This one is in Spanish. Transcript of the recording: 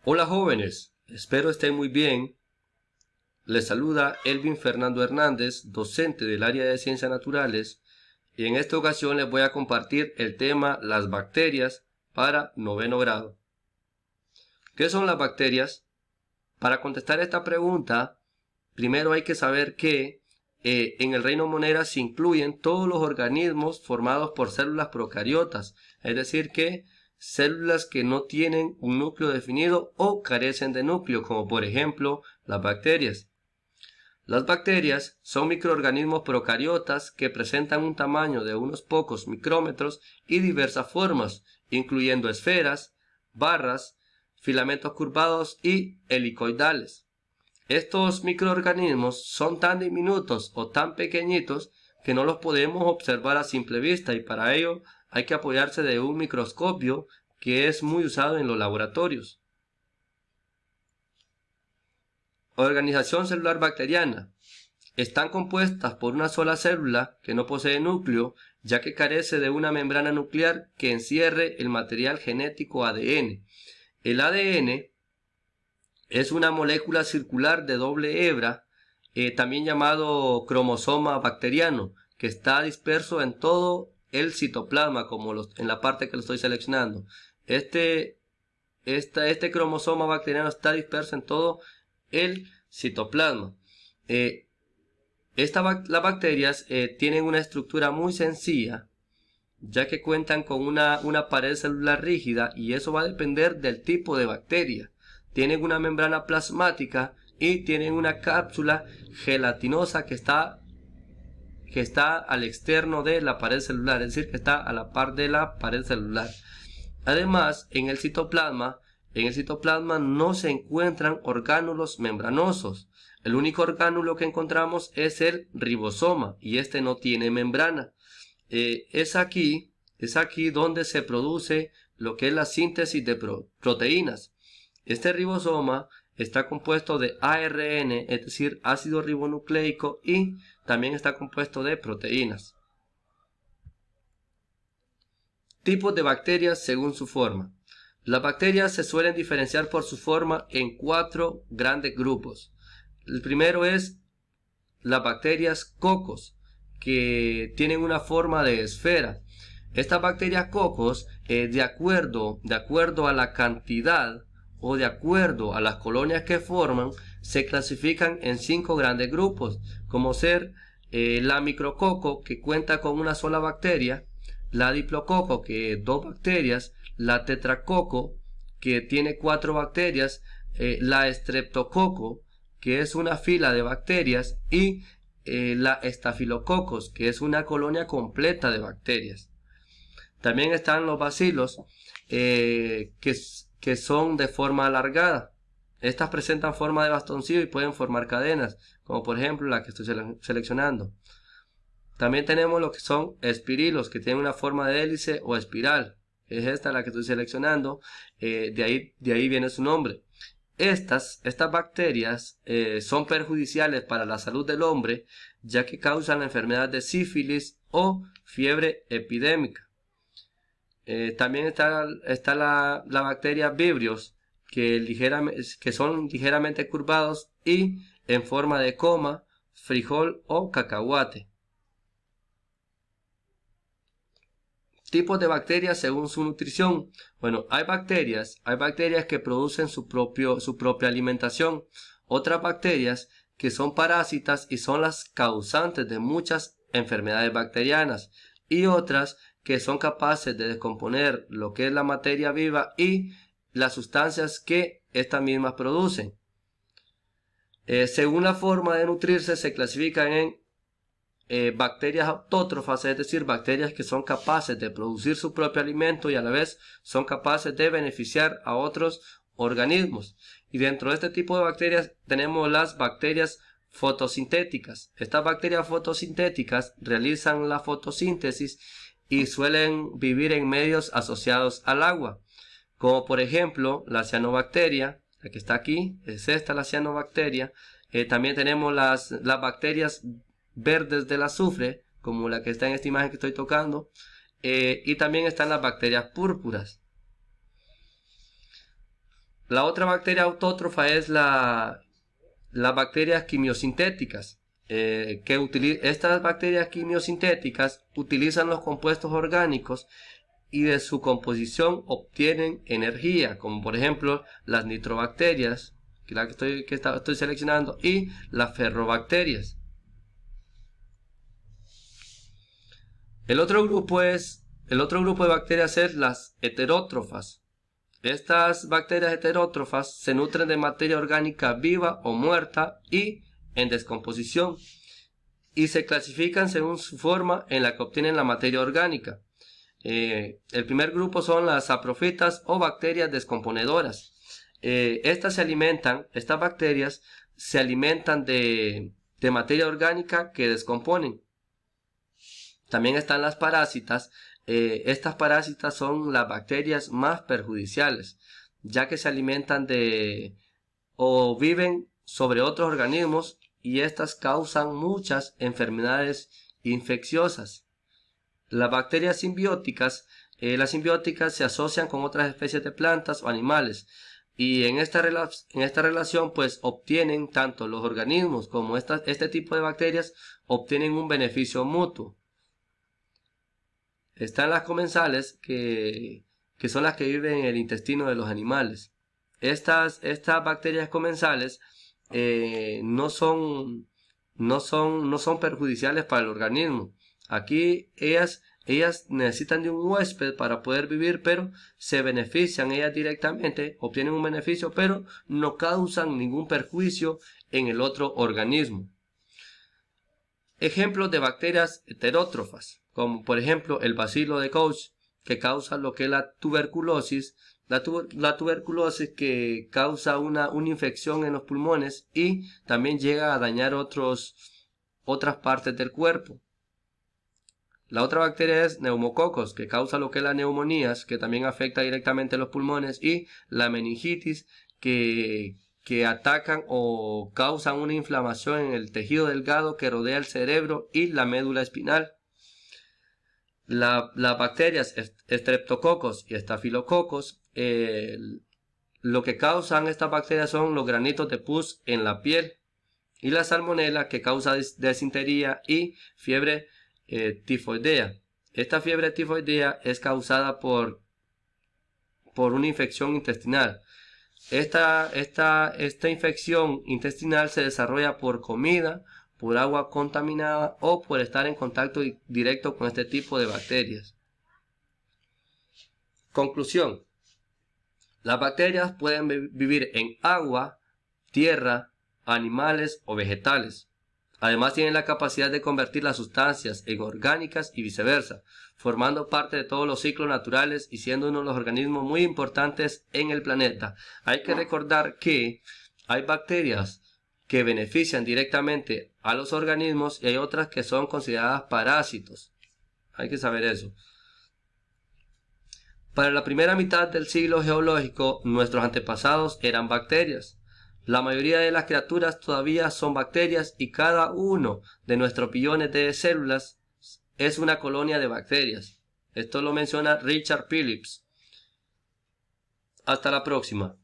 Hola jóvenes, espero estén muy bien. Les saluda Elvin Fernando Hernández, docente del área de Ciencias Naturales, y en esta ocasión les voy a compartir el tema las bacterias para noveno grado. ¿Qué son las bacterias? Para contestar esta pregunta, primero hay que saber que en el reino Monera se incluyen todos los organismos formados por células procariotas, es decir que células que no tienen un núcleo definido o carecen de núcleo, como por ejemplo las bacterias. Las bacterias son microorganismos procariotas que presentan un tamaño de unos pocos micrómetros y diversas formas, incluyendo esferas, barras, filamentos curvados y helicoidales. Estos microorganismos son tan diminutos o tan pequeñitos que no los podemos observar a simple vista, y para ello hay que apoyarse de un microscopio que es muy usado en los laboratorios. Organización celular bacteriana. Están compuestas por una sola célula que no posee núcleo, ya que carece de una membrana nuclear que encierre el material genético ADN. El ADN es una molécula circular de doble hebra, también llamado cromosoma bacteriano, que está disperso en todo el citoplasma, como en la parte que lo estoy seleccionando. Este cromosoma bacteriano está disperso en todo el citoplasma. Las bacterias tienen una estructura muy sencilla, ya que cuentan con una pared celular rígida, y eso va a depender del tipo de bacteria. Tienen una membrana plasmática y tienen una cápsula gelatinosa que está al externo de la pared celular, es decir, que está a la par de la pared celular. Además, en el citoplasma no se encuentran orgánulos membranosos. El único orgánulo que encontramos es el ribosoma, y este no tiene membrana. Es aquí donde se produce lo que es la síntesis de proteínas. Este ribosoma está compuesto de ARN, es decir, ácido ribonucleico, y también está compuesto de proteínas. Tipos de bacterias según su forma. Las bacterias se suelen diferenciar por su forma en 4 grandes grupos. El primero es las bacterias cocos, que tienen una forma de esfera. Estas bacterias cocos, de acuerdo a la cantidad o de acuerdo a las colonias que forman, se clasifican en 5 grandes grupos, como ser la micrococo, que cuenta con una sola bacteria; la diplococo, que es 2 bacterias; la tetracoco, que tiene 4 bacterias; la streptococo, que es una fila de bacterias; y la estafilococos, que es una colonia completa de bacterias. También están los bacilos, que son de forma alargada. Estas presentan forma de bastoncillo y pueden formar cadenas, como por ejemplo la que estoy seleccionando. También tenemos lo que son espirilos, que tienen una forma de hélice o espiral. Es esta la que estoy seleccionando, de ahí viene su nombre. Estas bacterias son perjudiciales para la salud del hombre, ya que causan la enfermedad de sífilis o fiebre epidémica. También está la bacteria Vibrios, que son ligeramente curvados y en forma de coma, frijol o cacahuate. Tipos de bacterias según su nutrición. Bueno, hay bacterias que producen su propia alimentación. Otras bacterias que son parásitas y son las causantes de muchas enfermedades bacterianas, y otras que son capaces de descomponer lo que es la materia viva y las sustancias que estas mismas producen. Según la forma de nutrirse, se clasifican en bacterias autótrofas, es decir, bacterias que son capaces de producir su propio alimento y a la vez son capaces de beneficiar a otros organismos. Y dentro de este tipo de bacterias tenemos las bacterias fotosintéticas. Estas bacterias fotosintéticas realizan la fotosíntesis y suelen vivir en medios asociados al agua, como por ejemplo la cianobacteria, la que está aquí, es esta la cianobacteria. También tenemos las bacterias verdes del azufre, como la que está en esta imagen que estoy tocando, y también están las bacterias púrpuras. La otra bacteria autótrofa es las bacterias quimiosintéticas. Estas bacterias quimiosintéticas utilizan los compuestos orgánicos y de su composición obtienen energía, como por ejemplo las nitrobacterias, que estoy seleccionando, y las ferrobacterias. El otro grupo de bacterias es las heterótrofas. Estas bacterias heterótrofas se nutren de materia orgánica viva o muerta y en descomposición, y se clasifican según su forma en la que obtienen la materia orgánica. El primer grupo son las saprofitas o bacterias descomponedoras. Estas bacterias se alimentan de materia orgánica que descomponen. También están las parásitas. Estas parásitas son las bacterias más perjudiciales, ya que se alimentan o viven sobre otros organismos, y estas causan muchas enfermedades infecciosas. Las bacterias simbióticas, se asocian con otras especies de plantas o animales, y en esta relación pues obtienen tanto los organismos como este tipo de bacterias obtienen un beneficio mutuo. Están las comensales, que son las que viven en el intestino de los animales. Estas bacterias comensales no son perjudiciales para el organismo. Aquí ellas necesitan de un huésped para poder vivir, pero se benefician ellas directamente, obtienen un beneficio, pero no causan ningún perjuicio en el otro organismo. Ejemplos de bacterias heterótrofas, como por ejemplo el bacilo de Koch, que causa lo que es la tuberculosis. La tuberculosis que causa una infección en los pulmones y también llega a dañar otras partes del cuerpo. La otra bacteria es Pneumococos, que causa lo que es la neumonías, que también afecta directamente los pulmones, y la meningitis, que atacan o causan una inflamación en el tejido delgado que rodea el cerebro y la médula espinal. Las bacterias Streptococcus y Staphylococcus, lo que causan estas bacterias son los granitos de pus en la piel, y la salmonela, que causa desintería y fiebre tifoidea. Esta fiebre tifoidea es causada por una infección intestinal. Esta infección intestinal se desarrolla por comida, por agua contaminada o por estar en contacto directo con este tipo de bacterias. Conclusión: las bacterias pueden vivir en agua, tierra, animales o vegetales. Además tienen la capacidad de convertir las sustancias en orgánicas y viceversa, formando parte de todos los ciclos naturales y siendo uno de los organismos muy importantes en el planeta. Hay que recordar que hay bacterias que benefician directamente a los organismos y hay otras que son consideradas parásitos. Hay que saber eso. Para la primera mitad del siglo geológico, nuestros antepasados eran bacterias. La mayoría de las criaturas todavía son bacterias, y cada uno de nuestros billones de células es una colonia de bacterias. Esto lo menciona Richard Phillips. Hasta la próxima.